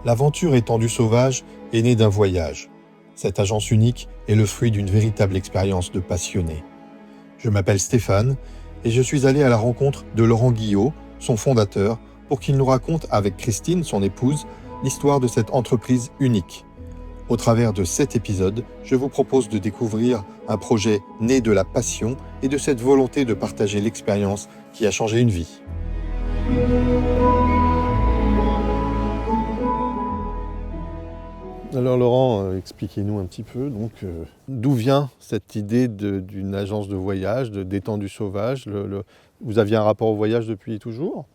L'aventure Étendue Sauvage est née d'un voyage. Cette agence unique est le fruit d'une véritable expérience de passionné. Je m'appelle Stéphane et je suis allé à la rencontre de Laurent Guillot, son fondateur, pour qu'il nous raconte avec Christine, son épouse, l'histoire de cette entreprise unique. Au travers de 7 épisodes, je vous propose de découvrir un projet né de la passion et de cette volonté de partager l'expérience qui a changé une vie. Alors Laurent, expliquez-nous un petit peu, d'où vient cette idée d'une agence de voyage, d'Étendue Sauvage. Vous aviez un rapport au voyage depuis toujours ?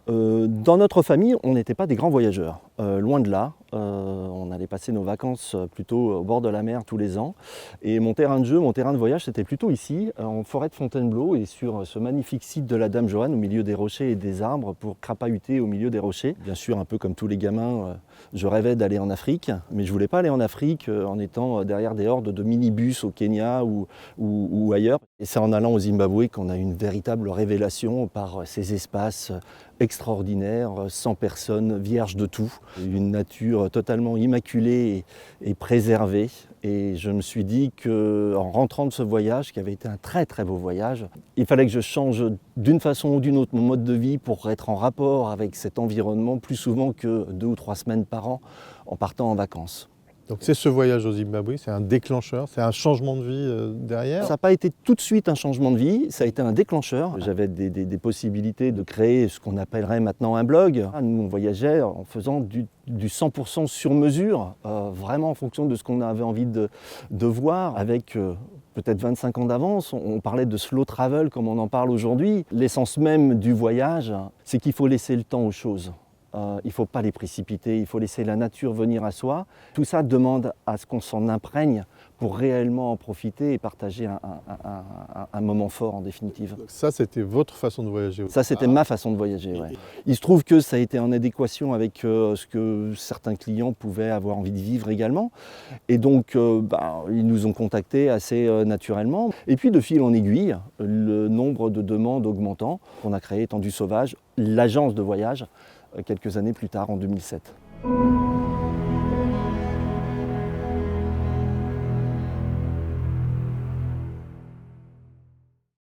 Dans notre famille, on n'était pas des grands voyageurs, loin de là. On allait passer nos vacances plutôt au bord de la mer tous les ans. Et mon terrain de jeu, mon terrain de voyage, c'était plutôt ici, en forêt de Fontainebleau et sur ce magnifique site de la Dame Joanne, au milieu des rochers et des arbres, pour crapahuter au milieu des rochers. Bien sûr, un peu comme tous les gamins, je rêvais d'aller en Afrique, mais je ne voulais pas aller en Afrique en étant derrière des hordes de minibus au Kenya ou ailleurs. Et c'est en allant au Zimbabwe qu'on a eu une véritable révélation par ces espaces extraordinaires, sans personne, vierge de tout, une nature totalement immaculée et préservée. Et je me suis dit qu'en rentrant de ce voyage, qui avait été un très très beau voyage, il fallait que je change d'une façon ou d'une autre mon mode de vie pour être en rapport avec cet environnement plus souvent que 2 ou 3 semaines par an en partant en vacances. Donc c'est ce voyage au Zimbabwe, c'est un déclencheur, c'est un changement de vie derrière. Ça n'a pas été tout de suite un changement de vie, ça a été un déclencheur. J'avais des possibilités de créer ce qu'on appellerait maintenant un blog. Nous, on voyageait en faisant du 100% sur mesure, vraiment en fonction de ce qu'on avait envie de voir, avec peut-être 25 ans d'avance. On parlait de slow travel comme on en parle aujourd'hui. L'essence même du voyage, c'est qu'il faut laisser le temps aux choses. Il ne faut pas les précipiter, il faut laisser la nature venir à soi. Tout ça demande à ce qu'on s'en imprègne pour réellement en profiter et partager un moment fort en définitive. Donc ça, c'était votre façon de voyager aussi. Ça, c'était ma façon de voyager. Ouais. Il se trouve que ça a été en adéquation avec ce que certains clients pouvaient avoir envie de vivre également. Et donc, ils nous ont contactés assez naturellement. Et puis, de fil en aiguille, le nombre de demandes augmentant, on a créé Étendue Sauvage, l'agence de voyage, quelques années plus tard, en 2007.